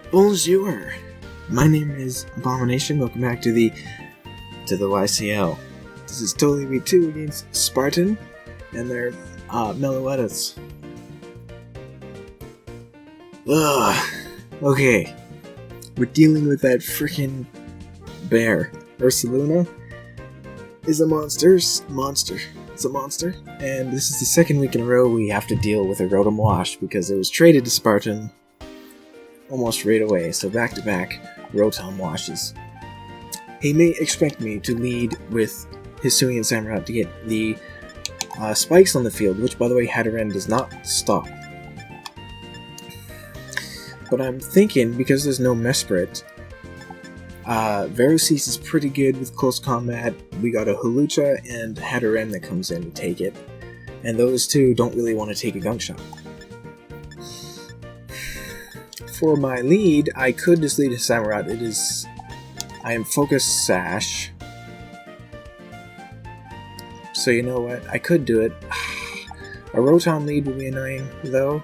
Bonjour! My name is Abomination. Welcome back to the YCL. This is totally me 2 against Spartan and their Meloettas. Ugh. Okay. We're dealing with that frickin' bear. Ursaluna is a monster. It's a monster. And this is the second week in a row we have to deal with a Rotom Wash because it was traded to Spartan almost right away. So back-to-back Rotom Washes. He may expect me to lead with Hisuian Samurott to get the spikes on the field, which, by the way, Hatterene does not stop. But I'm thinking, because there's no Mesprit, Verocease is pretty good with close combat. We got a Hawlucha and Hatterene that comes in to take it. And those two don't really want to take a Gunk Shot. For my lead, I could just lead a Samurott. I am Focus Sash. So you know what? I could do it. A Rotom lead would be annoying, though.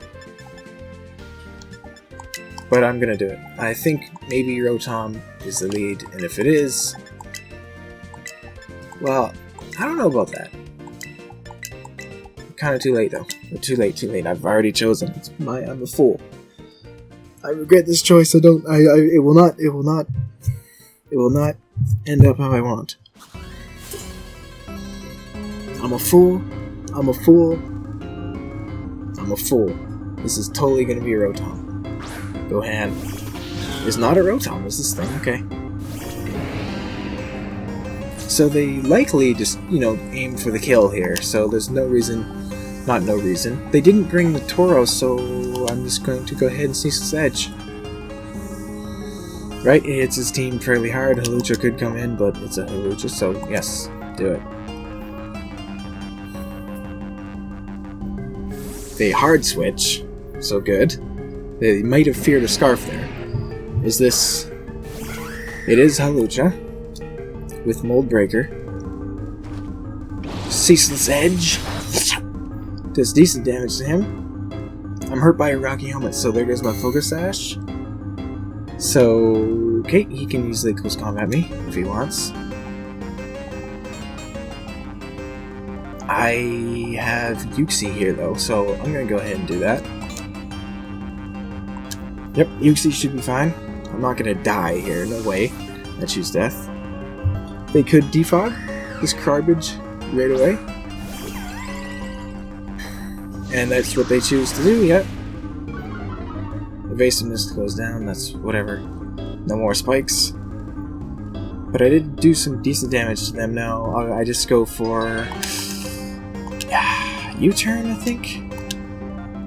But I'm gonna do it. I think maybe Rotom is the lead, and if it is... well, I don't know about that. Kinda too late, though. Too late. I've already chosen. I'm a fool. I regret this choice. It will not end up how I want. I'm a fool. This is totally gonna be a Rotom. Go ahead. It's not a Rotom, it's this thing, okay. So they likely just, aim for the kill here, so there's no reason. They didn't bring the Tauros, so I'm just going to go ahead and Ceaseless Edge. Right, it hits his team fairly hard. Hawlucha could come in, but it's a Hawlucha, so yes, do it. They hard switch, so good. They might have feared a Scarf there. It is Hawlucha with Mold Breaker. Ceaseless Edge does decent damage to him. I'm hurt by a Rocky Helmet, so there goes my Focus Sash. So, okay, he can easily close combat me if he wants. I have Uxie here though, so I'm gonna go ahead and do that. Yep, Uxie should be fine. I'm not gonna die here, no way. I choose death. They could defog this garbage right away. And that's what they choose to do, yep. Evasiveness goes down, that's whatever. No more spikes. But I did do some decent damage to them now. I just go for... U-turn, I think?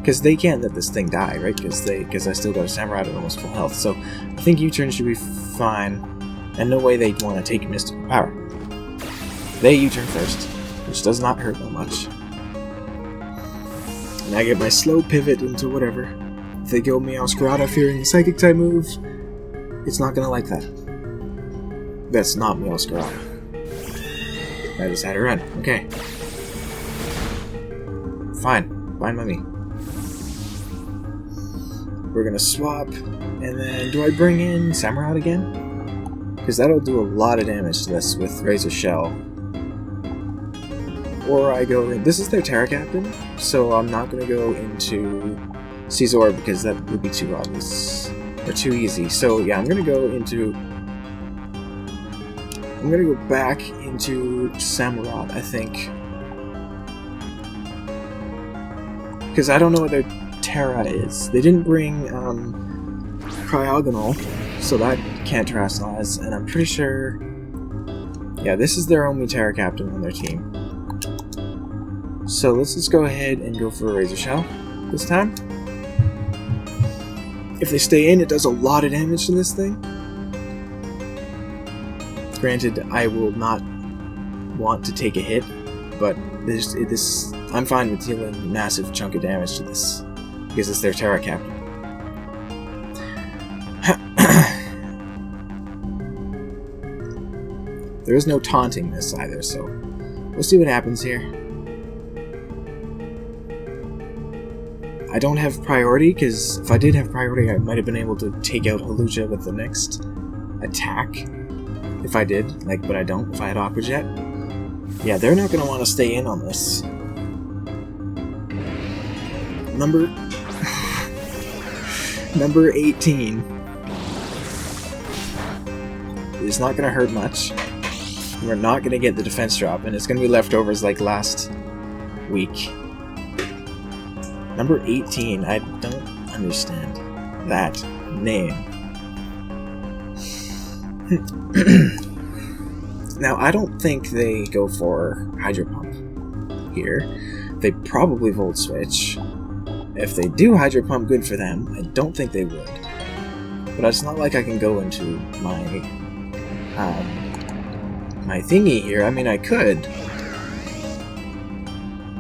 Because they can't let this thing die, right? Because I still got a Samurott at almost full health. So I think U-turn should be fine. And no way they'd want to take Mystical Power. They U-turn first, which does not hurt that much. And I get my slow pivot into whatever. If they go Meowscarada fearing the Psychic type move, it's not gonna like that. That's not Meowscarada. That is Hatterene. Okay. Fine by me. We're gonna swap, and then do I bring in Samurott again? Because that'll do a lot of damage to this with Razor Shell. Or I go in... this is their Terra Captain, so I'm not gonna go into Scizor because that would be too obvious. Or too easy. So yeah, I'm gonna go back into Samurott, I think. Because I don't know what their Terra is. They didn't bring Cryogonal, so that can't Terrasilize, and I'm pretty sure... yeah, this is their only Terra Captain on their team. So let's just go ahead and go for a Razor Shell this time. If they stay in, it does a lot of damage to this thing. Granted, I will not want to take a hit, but I'm fine with dealing a massive chunk of damage to this, because it's their Terra Captain. There is no taunting this either, so we'll see what happens here. I don't have priority, because if I did have priority, I might have been able to take out Hawlucha with the next attack. If I did, like, but I don't, if I had Aqua Jet. Yeah, they're not going to want to stay in on this. Number 18 is not going to hurt much. We're not going to get the defense drop, and it's going to be leftovers like last week. Number 18, I don't understand that name. Now, I don't think they go for Hydro Pump here. They probably Volt Switch. If they do Hydro Pump, good for them. I don't think they would. But it's not like I can go into my my thingy here. I mean, I could.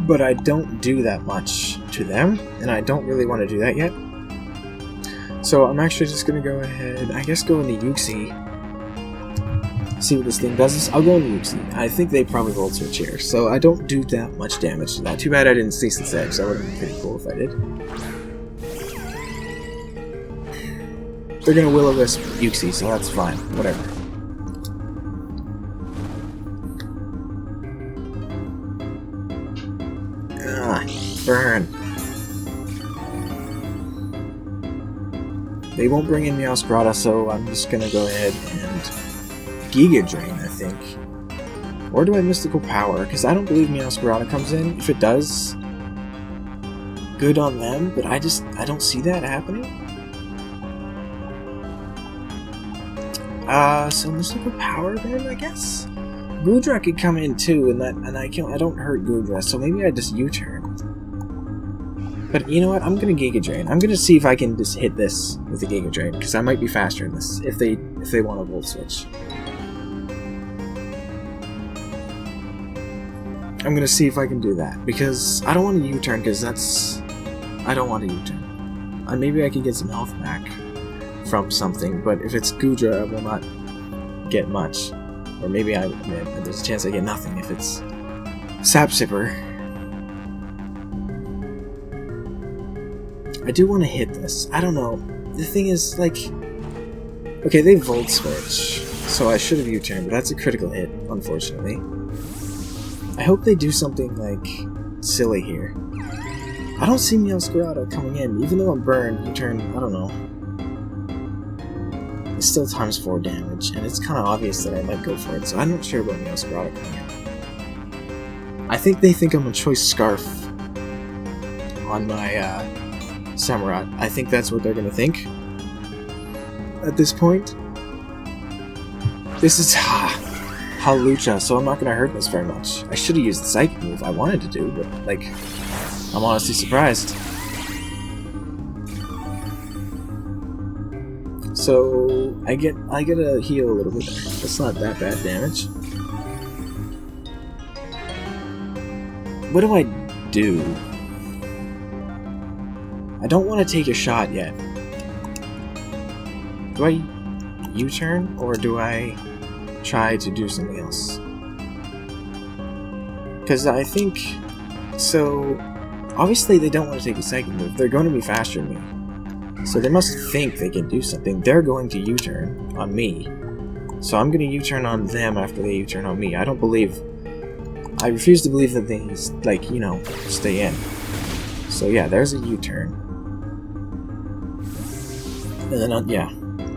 But I don't do that much to them, and I don't really want to do that yet. So I'm actually just going to go ahead, I guess go into Uxie. See what this thing does. I'll go into Uxie. I think they probably Volt Switch here, so I don't do that much damage to that. Too bad I didn't Ceaseless Edge, that would have been pretty cool if I did. They're going to Will-O-Wisp Uxie, so that's fine. Whatever. Burn. They won't bring in Meowscarada, so I'm just gonna go ahead and Giga Drain, I think. Or do I Mystical Power? Because I don't believe Meowscarada comes in. If it does, good on them, but I don't see that happening. So Mystical Power then, I guess? Goodra could come in too, and I don't hurt Goodra, so maybe I just U-turn. But you know what? I'm gonna Giga Drain. I'm gonna see if I can just hit this with the Giga Drain, because I might be faster in this if they want to Volt Switch. I'm gonna see if I can do that, because I don't want to U-turn, because I don't want to U-turn. Maybe I can get some health back from something, but if it's Goodra, I will not get much. Or maybe there's a chance I get nothing if it's Sap Sipper. I do want to hit this. I don't know. The thing is, like... Okay, they Volt Switch, so I should have U-turned, but that's a critical hit, unfortunately. I hope they do something, like, silly here. I don't see Meowscarada coming in, even though I'm burned, U-turn, I don't know. It's still times 4 damage, and it's kind of obvious that I might go for it, so I'm not sure about Meowscarada coming in. I think they think I'm a Choice Scarf on my, Samurott. I think that's what they're gonna think at this point. This is Hawlucha, so I'm not gonna hurt this very much. I should have used the Psychic move I wanted to do, but, like, I'm honestly surprised. So I get a heal a little bit there. That's not that bad damage. What do I do? I don't want to take a shot yet. Do I U-turn, or do I try to do something else? Because I think... So, obviously they don't want to take a Psychic move. They're going to be faster than me. So they must think they can do something. They're going to U-turn on me. So I'm going to U-turn on them after they U-turn on me. I refuse to believe that they, like, you know, stay in. So yeah, there's a U-turn. And then,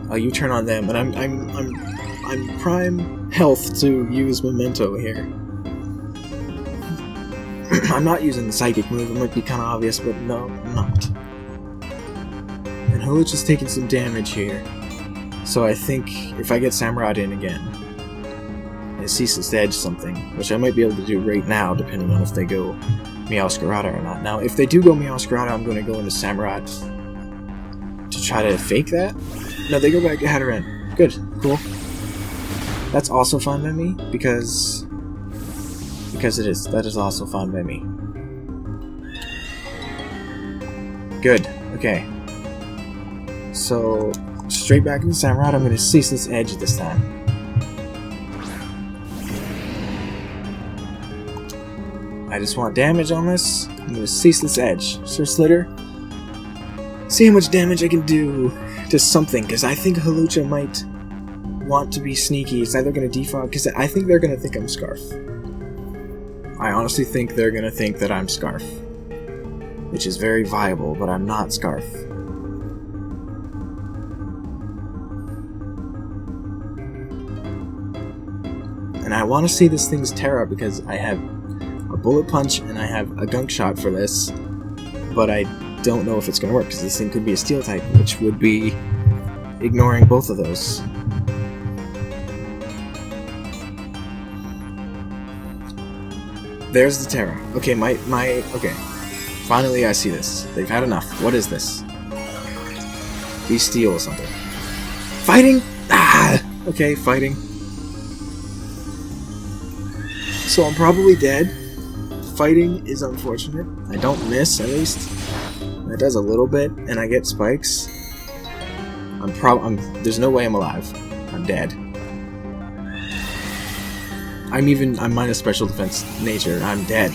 I'll U-turn on them, and I'm prime health to use Memento here. I'm not using the Psychic move. It might be kind of obvious, but no, I'm not. And Hawlucha's taking some damage here. So I think if I get Samurott in again, and Ceaseless Edge something, which I might be able to do right now, depending on if they go Meowscarada or not. Now, if they do go Meowscarada, I'm going to go into Samurott to try to fake that. No, they go back to Hatterene. Good, cool. That's also fine by me, because it is. That is also fine by me. Good, okay. So, straight back into Samurott, I'm going to Ceaseless Edge this time. I just want damage on this. I'm going to Ceaseless Edge. Sir Slitter, See how much damage I can do to something, because I think Hawlucha might want to be sneaky. It's either going to defog, because I think they're going to think I'm Scarf. I honestly think they're going to think that I'm Scarf. Which is very viable, but I'm not Scarf. And I want to see this thing's Terra because I have a Bullet Punch and I have a Gunk Shot for this, but I don't know if it's going to work because this thing could be a Steel type, which would be ignoring both of those. There's the Terra. Okay, okay. Finally I see this. They've had enough. What is this? Be Steel or something. Fighting? Ah! Okay, fighting. So I'm probably dead. Fighting is unfortunate. I don't miss, at least. That does a little bit, and I get spikes. There's no way I'm alive. I'm dead. I'm minus special defense nature. I'm dead.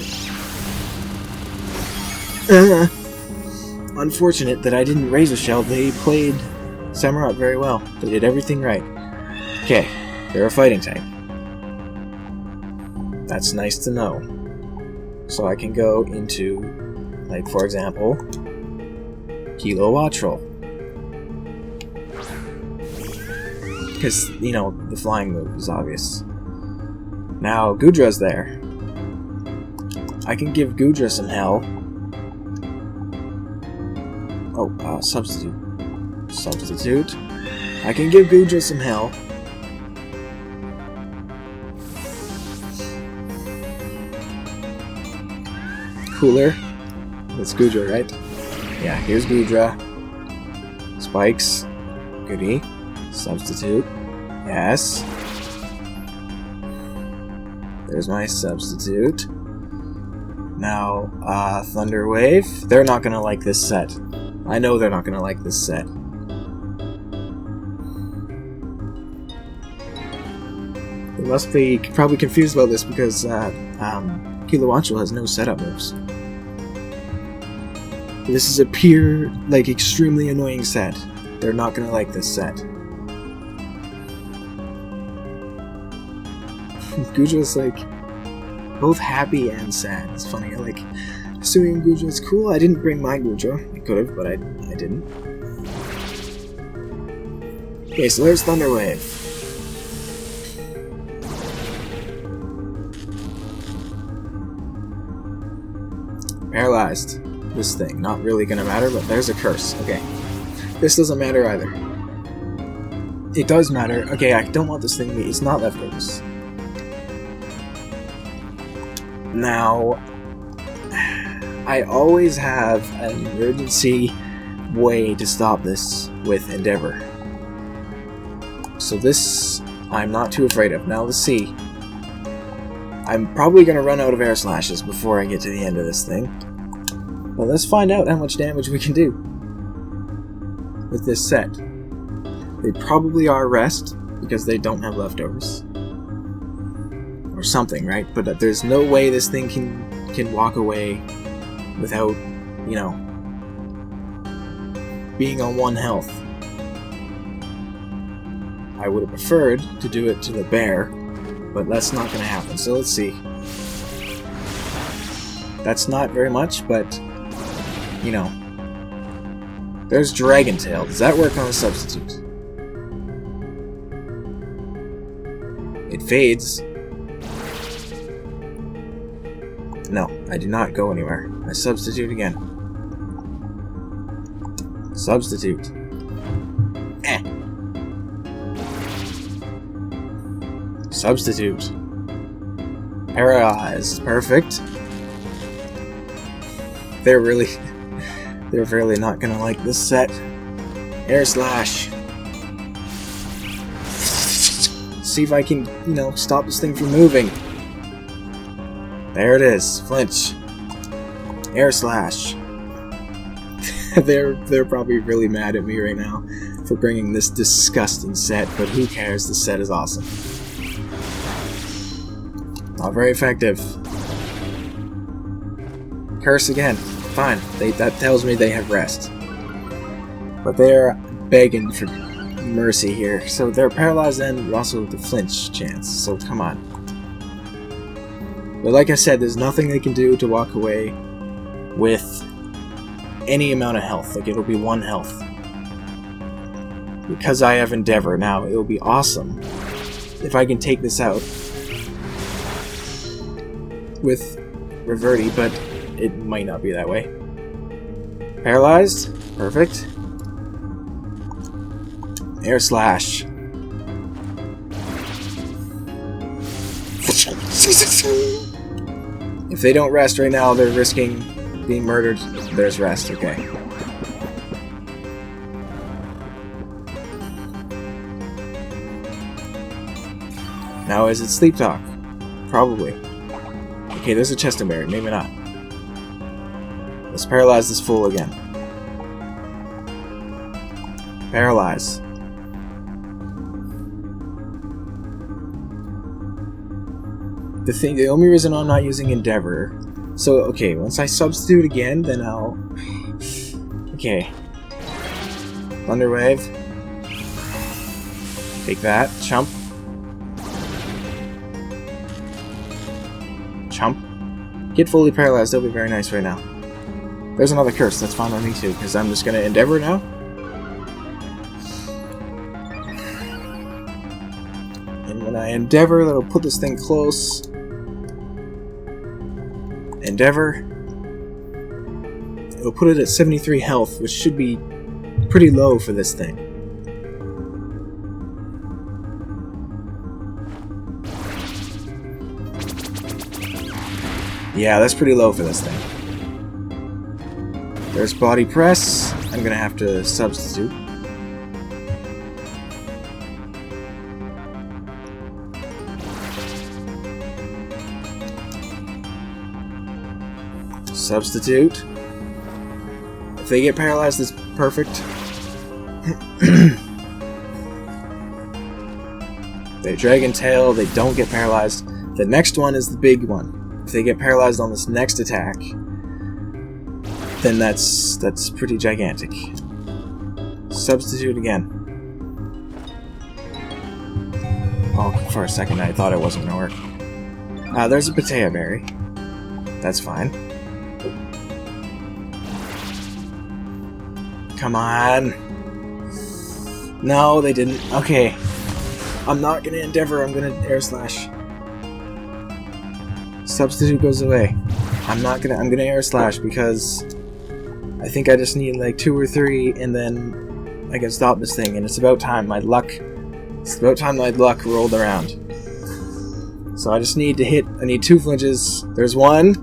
Unfortunate that I didn't Razor Shell. They played Samurott very well. They did everything right. Okay, they're a fighting type. That's nice to know. So I can go into, like, for example, Kilowattrel. Because, you know, the flying move is obvious. Now, Goodra's there. I can give Goodra some hell. Oh, substitute. Substitute. I can give Goodra some hell. Cooler. That's Goodra, right? Yeah, here's Goodra. Spikes. Goody. Substitute. Yes. There's my substitute. Now, Thunder Wave. They're not gonna like this set. I know they're not gonna like this set. They must be probably confused about this because Kilowattrel has no setup moves. This is a pure, like, extremely annoying set. They're not gonna like this set. Goodra's, like, both happy and sad. It's funny. I like assuming Goodra's cool. I didn't bring my Goodra. I could have, but I didn't. Okay, so there's Thunder Wave. Paralyzed. This thing. Not really gonna matter, but there's a curse. Okay. This doesn't matter either. It does matter. Okay, I don't want this thing to be. It's not leftovers. Now, I always have an emergency way to stop this with Endeavor. So this, I'm not too afraid of. Now let's see. I'm probably going to run out of Air Slashes before I get to the end of this thing. But let's find out how much damage we can do with this set. They probably are Rest, because they don't have leftovers. Or something, right? But there's no way this thing can walk away without, you know, being on 1 health. I would have preferred to do it to the bear, but that's not going to happen. So let's see. That's not very much, but, you know. There's Dragon Tail. Does that work on a substitute? It fades. No, I do not go anywhere. I substitute again. Substitute. Eh. Substitute. Paralyze. Perfect. They're really not gonna like this set. Air Slash. See if I can, you know, stop this thing from moving. There it is. Flinch. Air Slash. They're probably really mad at me right now for bringing this disgusting set, but who cares? The set is awesome. Not very effective. Curse again. Fine. That tells me they have Rest. But they're begging for mercy here. So they're paralyzed and also the flinch chance. So come on. But like I said, there's nothing they can do to walk away with any amount of health. Like, it'll be 1 health. Because I have Endeavor now, it'll be awesome if I can take this out with Reverti, but it might not be that way. Paralyzed. Perfect. Air Slash. If they don't rest right now, they're risking being murdered. There's rest, okay. Now is it Sleep Talk? Probably. Okay, there's a chest and berry, maybe not. Let's paralyze this fool again. Paralyze. The only reason I'm not using Endeavor... So, okay, once I substitute again, then I'll... Okay. Thunder Wave. Take that. Chump. Chump. Get fully paralyzed, that'll be very nice right now. There's another curse, that's fine on me too, because I'm just gonna Endeavor now. And when I Endeavor, that'll put this thing close. Endeavor. It'll put it at 73 health, which should be pretty low for this thing. Yeah, that's pretty low for this thing. There's Body Press. I'm gonna have to substitute. Substitute. If they get paralyzed, it's perfect. They Dragon Tail, they don't get paralyzed. The next one is the big one. If they get paralyzed on this next attack, then that's pretty gigantic. Substitute again. Oh, for a second I thought it wasn't gonna work. There's a Patea Berry. That's fine. Come on. No, they didn't. Okay. I'm not gonna Endeavor, I'm gonna Air Slash. Substitute goes away. I'm gonna Air Slash because I think I just need like 2 or 3 and then I can stop this thing, and it's about time my luck rolled around. So I just need to hit, I need 2 flinches. There's 1.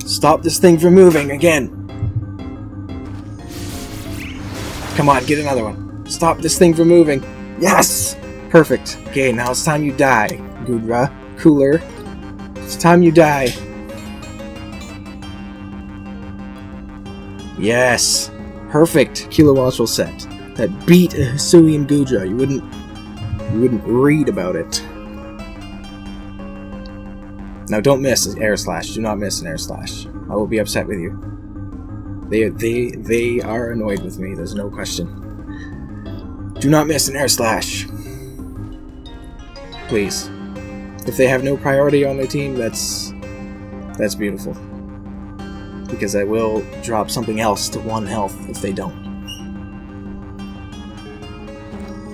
Stop this thing from moving again. Come on, get another one. Stop this thing from moving. Yes! Perfect. Okay, now it's time you die, Gudra. Cooler. It's time you die. Yes. Perfect. Kilowattrel set. That beat a Hisuian Gudra. You wouldn't read about it. Now don't miss an Air Slash. Do not miss an Air Slash. I will be upset with you. They are annoyed with me, there's no question. Do not miss an Air Slash. Please. If they have no priority on their team, that's beautiful. Because I will drop something else to 1 health if they don't.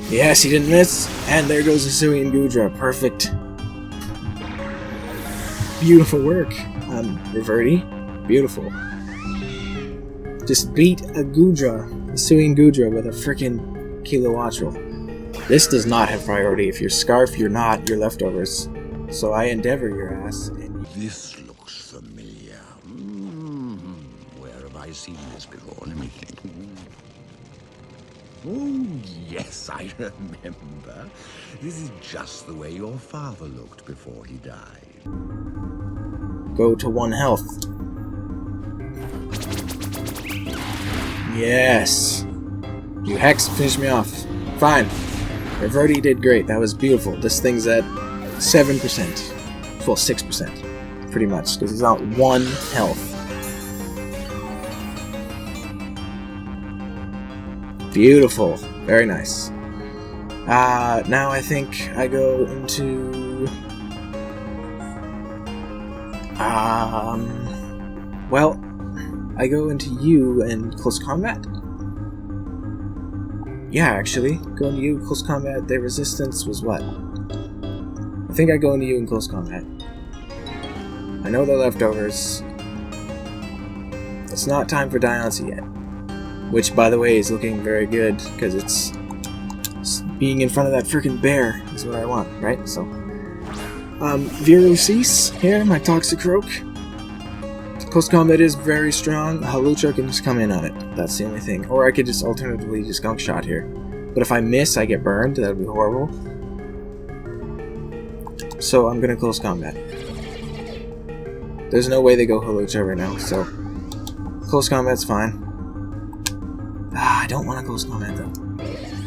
Yes, he didn't miss. And there goes Hisuian Gudra. Perfect. Beautiful work on Reverti. Beautiful. Just beat a Gudra, Hisuian Gudra, with a frickin' Kilowattrel. This does not have priority. If you're Scarf, you're not. You're leftovers. So I Endeavor your ass. This looks familiar. Where have I seen this before? Let me think. Oh, yes, I remember. This is just the way your father looked before he died. Go to 1 health. Yes. You Hex, finish me off. Fine. Reverti did great. That was beautiful. This thing's at 7%. Well, 6%. Pretty much. Because he's on 1 health. Beautiful. Very nice. Now I think I go into... well, I go into you and close combat? Yeah, actually. Go into you, close combat. Their resistance was what? I think I go into you in close combat. I know they're leftovers. It's not time for Diancie yet. Which, by the way, is looking very good, because it's being in front of that freaking bear is what I want, right? So, Virucease here, my Toxicroak. Close combat is very strong. Hawlucha can just come in on it. That's the only thing. Or I could just alternatively just Gunk Shot here. But if I miss, I get burned. That would be horrible. So I'm gonna close combat. There's no way they go Hawlucha right now, so close combat's fine. I don't want to close combat though.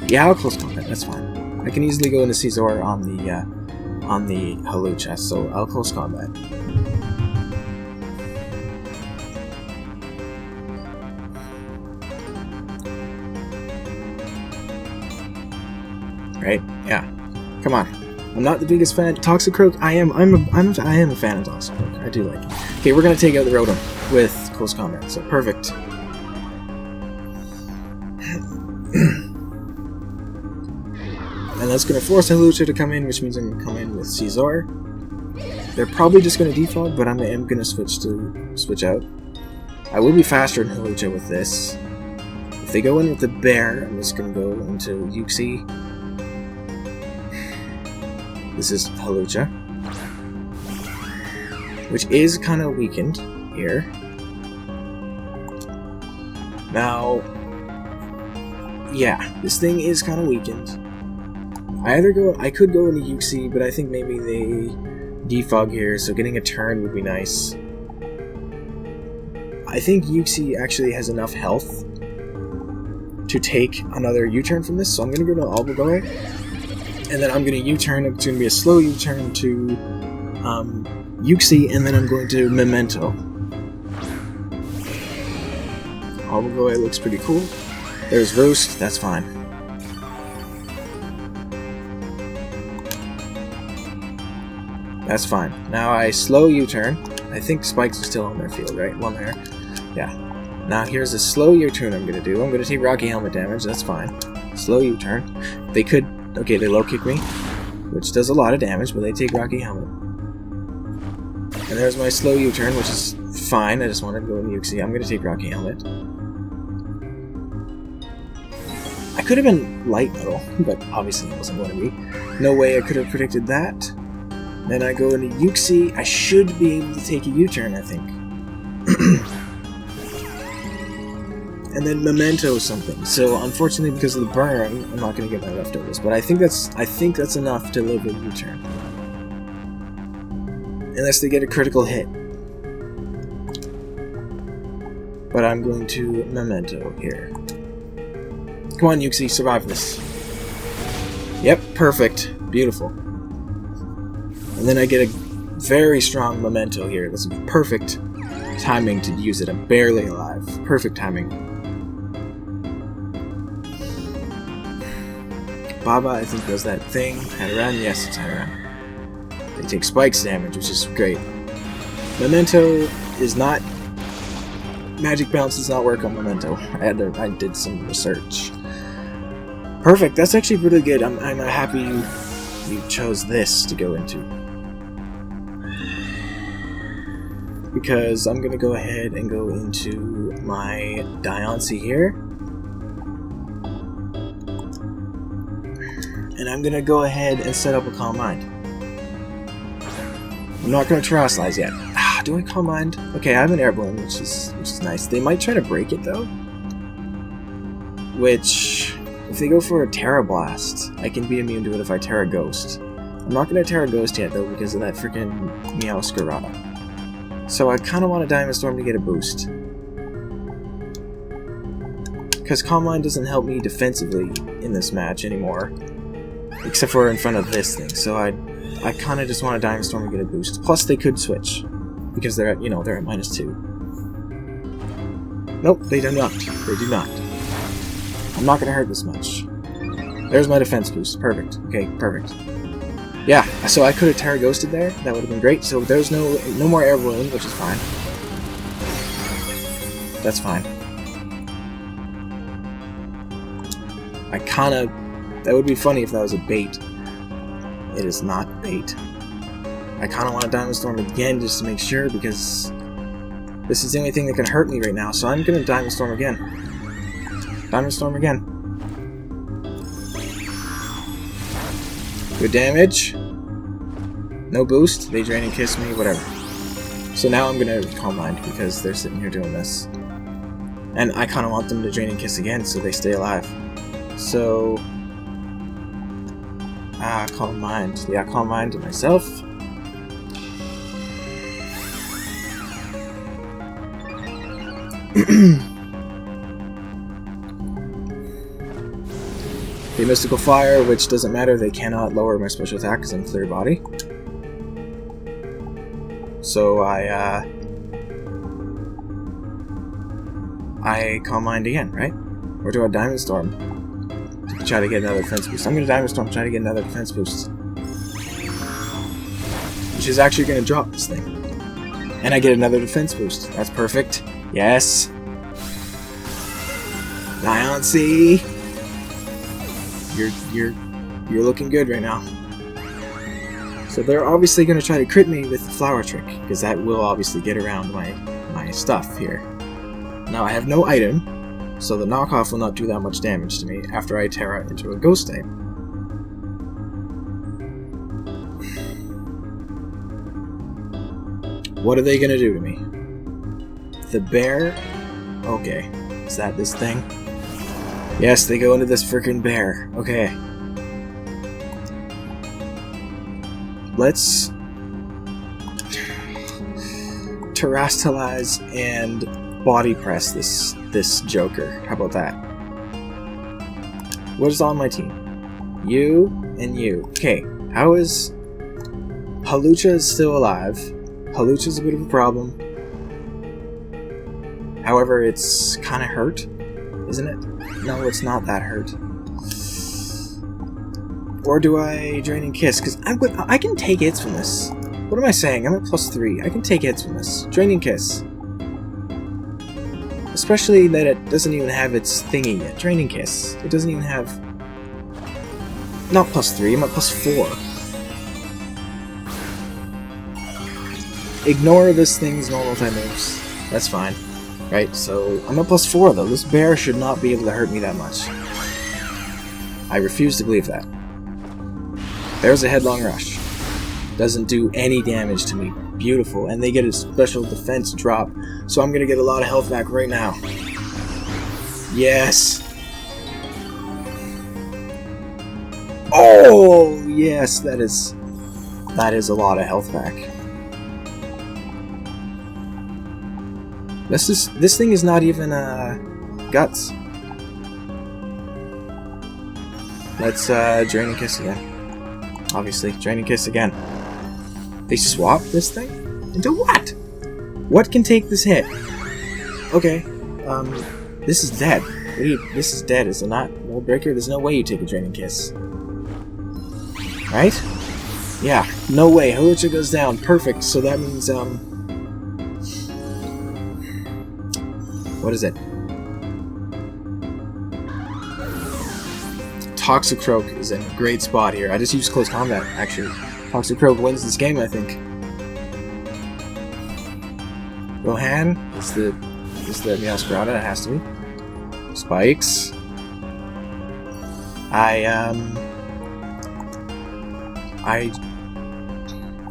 Yeah, I'll close combat. That's fine. I can easily go into Scizor on the Hawlucha, so I'll close combat. Right? Yeah. Come on. I'm not the biggest fan. Toxicroak, I am a fan of Toxicroak. I do like it. Okay, we're gonna take out the Rotom with close combat, so perfect. And that's gonna force Hawlucha to come in, which means I'm gonna come in with Scizor. They're probably just gonna default, but I am gonna switch out. I will be faster than Hawlucha with this. If they go in with the bear, I'm just gonna go into Uxie. This is Hawlucha, which is kind of weakened here. Now, yeah, this thing is kind of weakened. I could go into Uxie, but I think maybe they defog here, so getting a turn would be nice. I think Uxie actually has enough health to take another U-turn from this, so I'm going to go to Albacore. And then I'm going to U-turn. It's going to be a slow U-turn to Uxie, and then I'm going to Memento. Albacore looks pretty cool. There's Roast. That's fine. That's fine. Now I slow U-turn. I think spikes are still on their field, right? One there. Yeah. Now here's a slow U-turn I'm going to do. I'm going to take Rocky Helmet damage. That's fine. Slow U-turn. They could... Okay, they low kick me, which does a lot of damage, but they take Rocky Helmet. And there's my slow U-turn, which is fine. I just wanted to go in Uxie. I'm going to take Rocky Helmet. I could have been Light Metal, but obviously it wasn't going to be. No way I could have predicted that. Then I go into Uxie. I should be able to take a U-turn, I think. And then Memento something. So unfortunately, because of the burn, I'm not going to get my leftovers. But I think that's enough to live a U-turn. Unless they get a critical hit. But I'm going to Memento here. Come on, Uxie, survive this. Yep, perfect. Beautiful. And then I get a very strong Memento here. That's perfect timing to use it. I'm barely alive. Perfect timing. Baba, I think, does that thing. Hatterene, yes, it's Hatterene. They take spikes damage, which is great. Memento is not... Magic Bounce does not work on Memento. I did some research. Perfect, that's actually really good. I'm happy you chose this to go into. Because I'm going to go ahead and go into my Diancie here. And I'm going to go ahead and set up a Calm Mind. I'm not going to Terrasilize yet. Do I Calm Mind? Okay, I have an Air Balloon, which is nice. They might try to break it, though. Which, if they go for a Terra Blast, I can be immune to it if I Terra Ghost. I'm not going to Terra Ghost yet, though, because of that freaking Meowscarada. So I kind of want a Diamond Storm to get a boost. Because Calm Mind doesn't help me defensively in this match anymore. Except for in front of this thing, so I kind of just want a Diamond Storm to get a boost. Plus, they could switch because they're at they're at -2. Nope, they do not. They do not. I'm not gonna hurt this much. There's my defense boost. Perfect. Okay, perfect. Yeah, so I could have Terra Ghosted there. That would have been great. So there's no more air balloon, which is fine. That's fine. That would be funny if that was a bait. It is not bait. I kind of want to Diamond Storm again just to make sure, because this is the only thing that can hurt me right now. So I'm going to Diamond Storm again. Diamond Storm again. Good damage. No boost. They drain and kiss me. Whatever. So now I'm going to Calm Mind because they're sitting here doing this. And I kind of want them to drain and kiss again so they stay alive. So... Calm Mind. Yeah, Calm Mind to myself. The Mystical Fire, which doesn't matter, they cannot lower my special attack because I'm Clear Body. So I Calm Mind again, right? Or do I Diamond Storm to try to get another defense boost? I'm going to Diamond Storm to try to get another defense boost. Which is actually going to drop this thing. And I get another defense boost. That's perfect. Yes. Diancie! You're looking good right now. So they're obviously going to try to crit me with the Flower Trick, because that will obviously get around my stuff here. Now I have no item, so the knockoff will not do that much damage to me after I Terra into a Ghost type. What are they going to do to me? The bear? Okay. Is that this thing? Yes, they go into this frickin' bear. Okay. Let's Terrastalize and Body Press this Joker. How about that? What is on my team? You and you. Okay, how is... Hawlucha is still alive. Hawlucha's a bit of a problem. However, it's kind of hurt, isn't it? No, it's not that hurt. Or do I Drain and Kiss? Because I can take hits from this. What am I saying? I'm at +3. I can take hits from this. Drain and Kiss. Especially that it doesn't even have its thingy yet. Drain and Kiss. It doesn't even have... Not +3, I'm at +4. Ignore this thing's normal type moves. That's fine. Right, so I'm at +4 though. This bear should not be able to hurt me that much. I refuse to believe that. There's a Headlong Rush. Doesn't do any damage to me. Beautiful. And they get a special defense drop. So I'm gonna get a lot of health back right now. Yes! Oh! Yes, that is a lot of health back. This thing is not even guts. Let's Drain and Kiss again. Obviously, Drain and Kiss again. They swap this thing? Into what? What can take this hit? Okay. This is dead. This is dead, is it not? World Breaker? There's no way you take a Drain and Kiss. Right? Yeah, no way. Hawlucha goes down. Perfect. So that means, what is it? Toxicroak is in a great spot here. I just used Close Combat, actually. Toxicroak wins this game, I think. Gohan is the Meowscarada, it has to be. Spikes.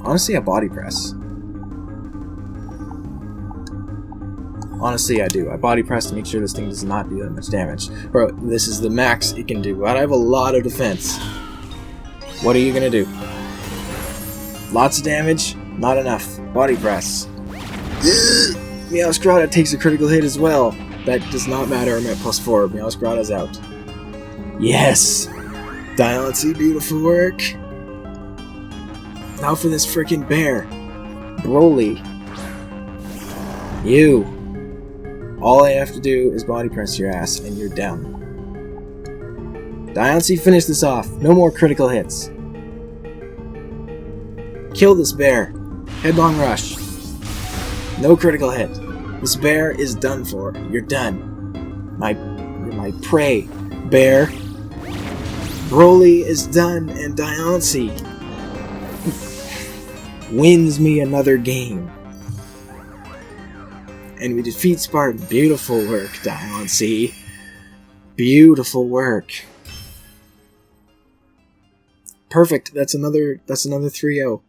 Honestly, a Body Press. Honestly, I do. I Body Press to make sure this thing does not do that much damage. Bro, this is the max it can do. But I have a lot of defense. What are you gonna do? Lots of damage? Not enough. Body Press. Meowscarada takes a critical hit as well. That does not matter. I'm at +4. Meowscarada's out. Yes! Diancie, beautiful work. Now for this freaking bear. Broly. You. All I have to do is Body Press your ass, and you're down. Diancie, finish this off. No more critical hits. Kill this bear. Headlong rush. No critical hit. This bear is done for. You're done. You're my prey, bear. Broly is done, and Diancie wins me another game. And we defeat Spartan. Beautiful work, Diancie. Beautiful work. Perfect. That's another 3-0.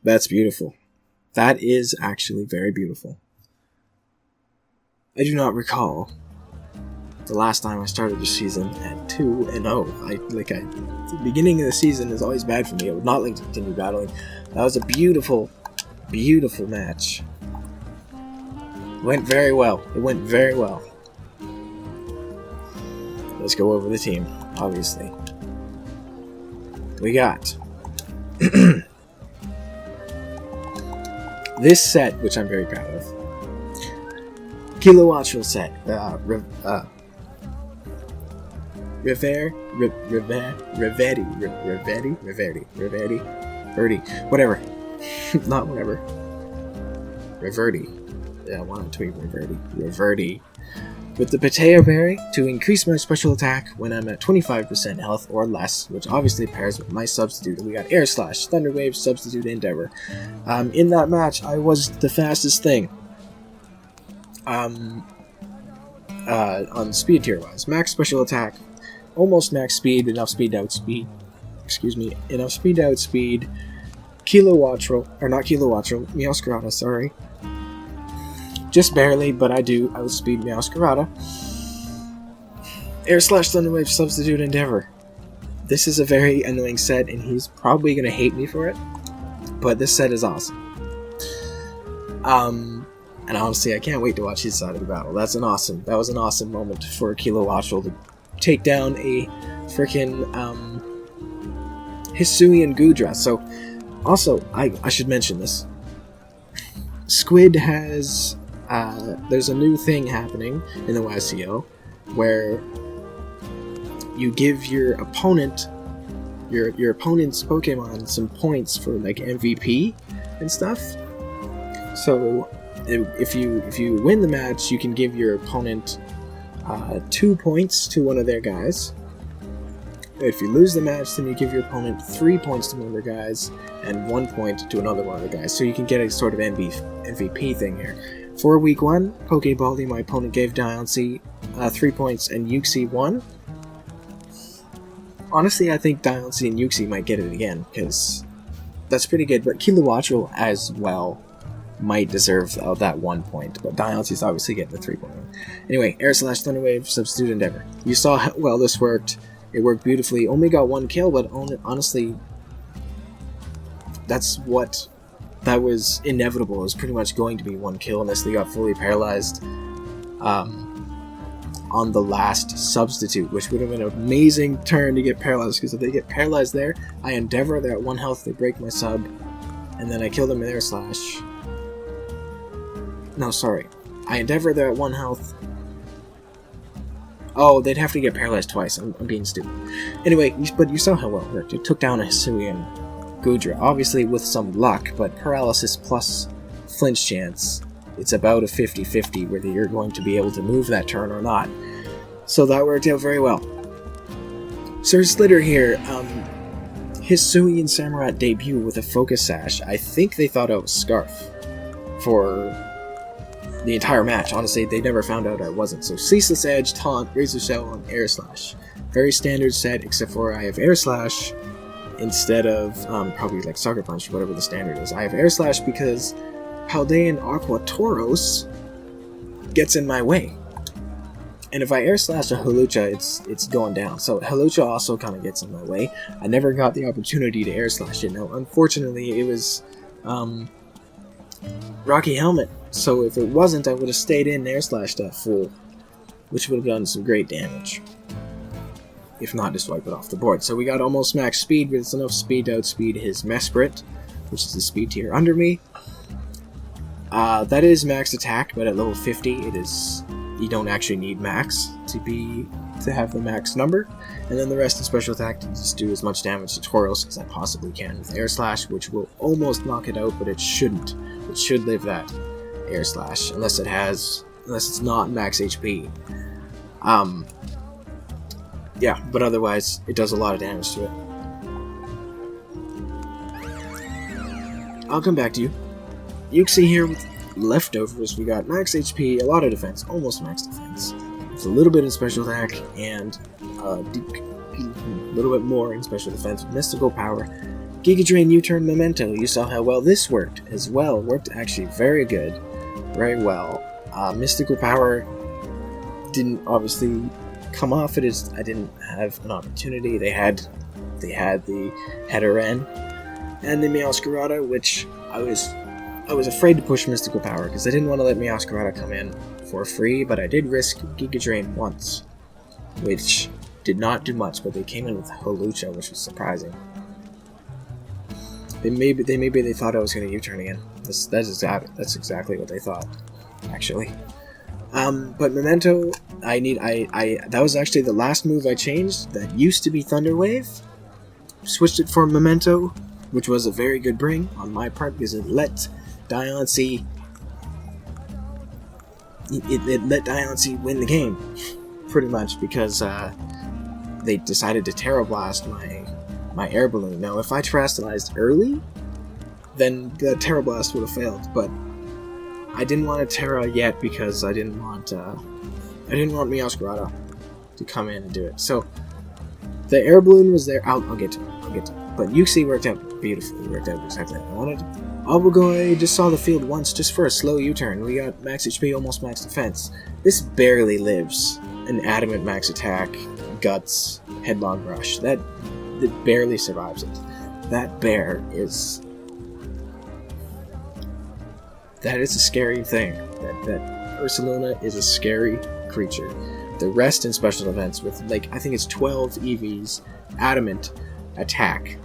That's beautiful. That is actually very beautiful. I do not recall the last time I started the season at 2-0. The beginning of the season is always bad for me. I would not like to continue battling. That was a beautiful, beautiful match. It went very well. Let's go over the team, obviously. We got this set, which I'm very proud of. Kilowattrel set. Reverdi. Whatever. Not whatever. Reverdi. Yeah, I want it to be Reverdi. With the Potato Berry to increase my special attack when I'm at 25% health or less, which obviously pairs with my substitute. We got Air Slash, Thunder Wave, Substitute, Endeavor. In that match, I was the fastest thing. On speed tier wise. Max special attack, almost max speed, enough speed to outspeed. Kilowattrel, or not Kilowattrel, Meowscarada, sorry. Just barely, but I do outspeed Meowscarada. Air Slash, Thunder Wave, Substitute, Endeavor. This is a very annoying set, and he's probably going to hate me for it, but this set is awesome. And honestly, I can't wait to watch his side of the battle. That was an awesome moment for Kilowattrel to take down a freaking Hisuian Gudra. So, also, I should mention this. Squid has there's a new thing happening in the YCL where you give your opponent your opponent's Pokemon some points for like MVP and stuff. So if you win the match, you can give your opponent 2 points to one of their guys. If you lose the match, then you give your opponent 3 points to one of their guys and 1 point to another one of the guys. So you can get a sort of MVP thing here. For week 1, Pokebaldi, my opponent gave Diancie 3 points and Yuxi 1. Honestly, I think Diancie and Yuxi might get it again, because that's pretty good, but Kilowattrel as well might deserve that 1 point, but Diancie's obviously getting the 3 point. Anyway, Air Slash, Thunder Wave, Substitute, Endeavor. You saw how well this worked. It worked beautifully. Only got 1 kill, but honestly, that was inevitable. It was pretty much going to be 1 kill unless they got fully paralyzed on the last substitute, which would have been an amazing turn to get paralyzed, because if they get paralyzed there, I Endeavor, they're at 1 health, they break my sub, and then I kill them with Air Slash. No, sorry. I Endeavor, they're at 1 health. Oh, they'd have to get paralyzed twice. I'm being stupid. Anyway, but you saw how well it worked. It took down a Hisuian Gudra, obviously with some luck, but paralysis plus flinch chance, it's about a 50-50 whether you're going to be able to move that turn or not. So that worked out very well. Sir Slitter here, Hisuian Samurott debut with a Focus Sash. I think they thought I was Scarf for the entire match. Honestly, they never found out I wasn't. So Ceaseless Edge, Taunt, Razor Shell, and Air Slash. Very standard set, except for I have Air Slash instead of probably like Sucker Punch or whatever the standard is. I have Air Slash because Paldean Aqua Tauros gets in my way. And if I Air Slash a Hawlucha, it's going down. So Hawlucha also kind of gets in my way. I never got the opportunity to Air Slash it. Now, unfortunately, it was Rocky Helmet. So if it wasn't, I would have stayed in and Air Slashed that fool, which would have done some great damage. If not, just wipe it off the board. So we got almost max speed, but it's enough speed to outspeed his Mesprit, which is the speed tier under me. That is max attack, but at level 50, it is you don't actually need max to have the max number. And then the rest of special attack to just do as much damage to Tauros as I possibly can with Air Slash, which will almost knock it out, but it shouldn't. It should live that Air Slash, unless it's not max HP. Yeah, but otherwise, it does a lot of damage to it. I'll come back to you. You can see here with leftovers, we got max HP, a lot of defense, almost max defense. It's a little bit in special attack, and a little bit more in special defense with mystical power. Giga Drain, U-turn, Memento. You saw how well this worked as well. Worked actually very good, very well. Mystical power didn't obviously come off. I didn't have an opportunity. They had the Heteran and the Meowscarada, which I was afraid to push mystical power because I didn't want to let Meowscarada come in for free, but I did risk Giga Drain once, which did not do much, but they came in with Hawlucha, which was surprising. Maybe they thought I was going to U-turn again. That's exactly what they thought, actually. But Memento, that was actually the last move I changed. That used to be Thunder Wave. Switched it for Memento, which was a very good bring on my part because it let Diancie win the game, pretty much, because they decided to Terra Blast my air balloon. Now, if I Terastallized early, then the Terra Blast would have failed, but I didn't want to Terra yet because I didn't want Meowscarada to come in and do it. So the air balloon was there. I'll get to it. But Uxie worked out beautifully. Worked out exactly what I wanted. Obelgoy just saw the field once just for a slow U-turn. We got max HP, almost max defense. This barely lives an Adamant max attack, Guts, Headlong Rush. That barely survives it. That bear is... That is a scary thing. That Ursaluna is a scary creature. The rest in special events with, like, I think it's 12 EVs, Adamant, attack.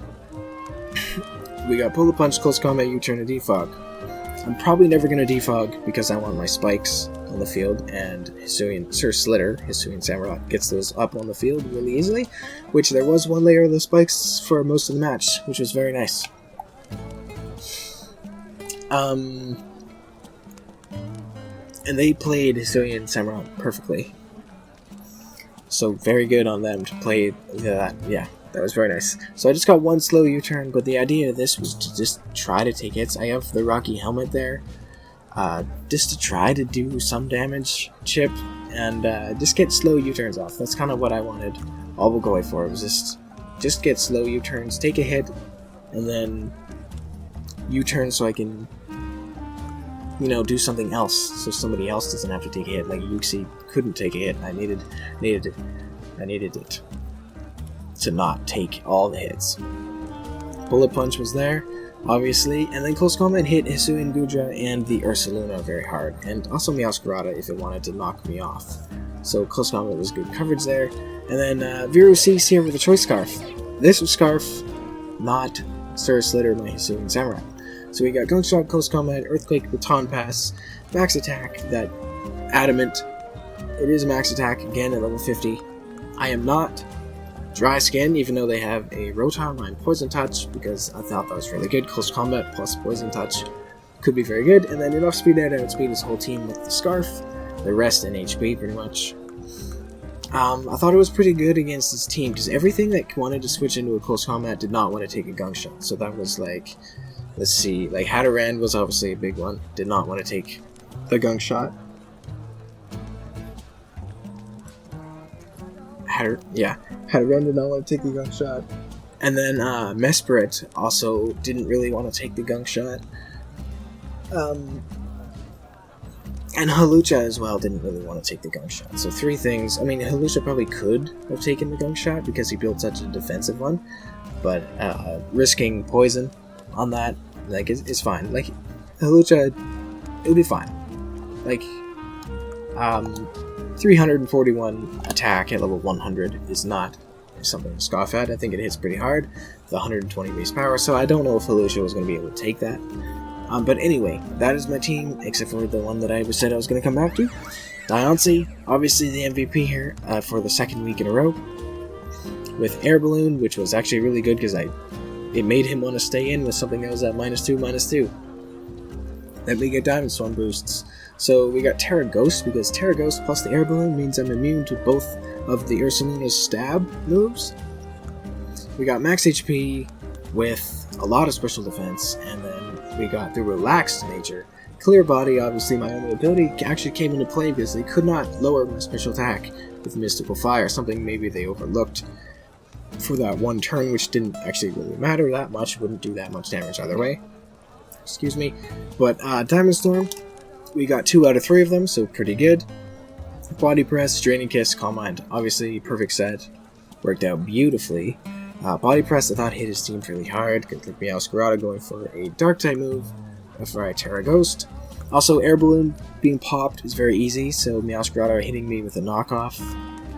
We got Bullet Punch, Close Combat, U-turn, and Defog. I'm probably never going to Defog because I want my spikes on the field, and Sir Slitter, Hisuian Samurott, gets those up on the field really easily, which there was one layer of the spikes for most of the match, which was very nice. And they played Hisuian Samurott perfectly. So very good on them to play that. Yeah, that was very nice. So I just got one slow U-turn, but the idea of this was to just try to take hits. I have the Rocky Helmet there, just to try to do some damage, chip, and just get slow U-turns off. That's kind of what I wanted Obelgoy for. It was just get slow U-turns, take a hit, and then U-turn so I can, do something else, so somebody else doesn't have to take a hit. Like Uxie couldn't take a hit, and I needed it to not take all the hits. Bullet Punch was there, obviously, and then Close Combat hit Hisuian Gudra and the Ursaluna very hard, and also Meowscarada if it wanted to knock me off. So Close Combat was good coverage there. And then Viru Cease here with a Choice Scarf. This was Scarf, not Sir Slitter by Hisuian Samurai. So we got Gunk Shot, Close Combat, Earthquake, Baton Pass, Max Attack, that Adamant. It is a Max Attack, again at level 50. I am not Dry Skin, even though they have a Rotom line Poison Touch, because I thought that was really good. Close Combat plus Poison Touch could be very good. And then enough speed out and outspeed his whole team with the Scarf. The rest in HP, pretty much. I thought it was pretty good against his team, because everything that wanted to switch into a Close Combat did not want to take a Gunk Shot. So that was like... Let's see, like Hatterand was obviously a big one. Did not want to take the Gunk Shot. Hatterand did not want to take the Gunk Shot. And then Mesprit also didn't really want to take the Gunk Shot. And Hawlucha as well didn't really want to take the Gunk Shot. So three things. I mean, Hawlucha probably could have taken the Gunk Shot because he built such a defensive one. But risking poison on that, like, is fine. Like, Hawlucha, it would be fine. Like, 341 attack at level 100 is not something to scoff at. I think it hits pretty hard, the 120 base power, so I don't know if Hawlucha was going to be able to take that. But anyway, that is my team, except for the one that I said I was going to come back to. Diancie, obviously the MVP here for the second week in a row. With Air Balloon, which was actually really good because it made him want to stay in with something that was at -2/-2. Then we get Diamond Storm boosts. So we got Terra Ghost, because Terra Ghost plus the Air Balloon means I'm immune to both of the Ursaluna's stab moves. We got Max HP with a lot of special defense, and then we got the Relaxed Nature. Clear Body, obviously my only ability, actually came into play because they could not lower my special attack with Mystical Fire, something maybe they overlooked for that one turn, which didn't actually really matter that much, wouldn't do that much damage either way. Excuse me. But Diamond Storm, we got 2 out of 3 of them, so pretty good. Body Press, Draining Kiss, Calm Mind, obviously perfect set, worked out beautifully. Body Press I thought hit his team really hard, good like Meowscarada going for a Dark type move, for a Terra Ghost. Also Air Balloon being popped is very easy, so Meowscarada hitting me with a knockoff.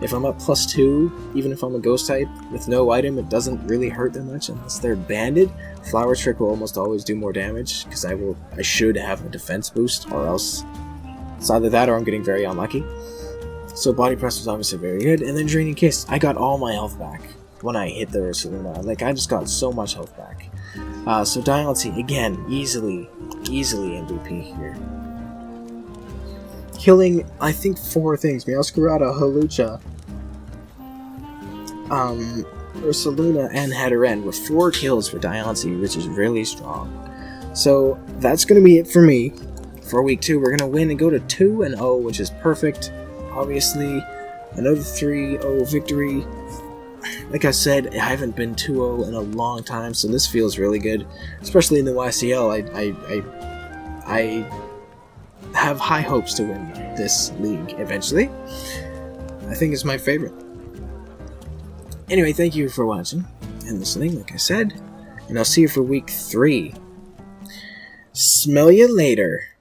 If I'm up +2, even if I'm a Ghost type, with no item, it doesn't really hurt that much unless they're banded. Flower Trick will almost always do more damage, because I should have a defense boost, or else it's either that or I'm getting very unlucky. So Body Press was obviously very good, and then Draining Kiss, I got all my health back when I hit the Ursaluna. Like, I just got so much health back. So Diancie, again, easily MVP here. Killing, I think, 4 things. Meowscarada, Hawlucha, Ursaluna, and Hatterene with 4 kills for Diancie, which is really strong. So that's going to be it for me. For week 2, we're going to win and go to 2-0, which is perfect. Obviously, another 3-0 victory. Like I said, I haven't been 2-0 in a long time, so this feels really good. Especially in the YCL, I have high hopes to win this league eventually. I think it's my favorite. Anyway, thank you for watching and listening, like I said, and I'll see you for week 3. Smell you later.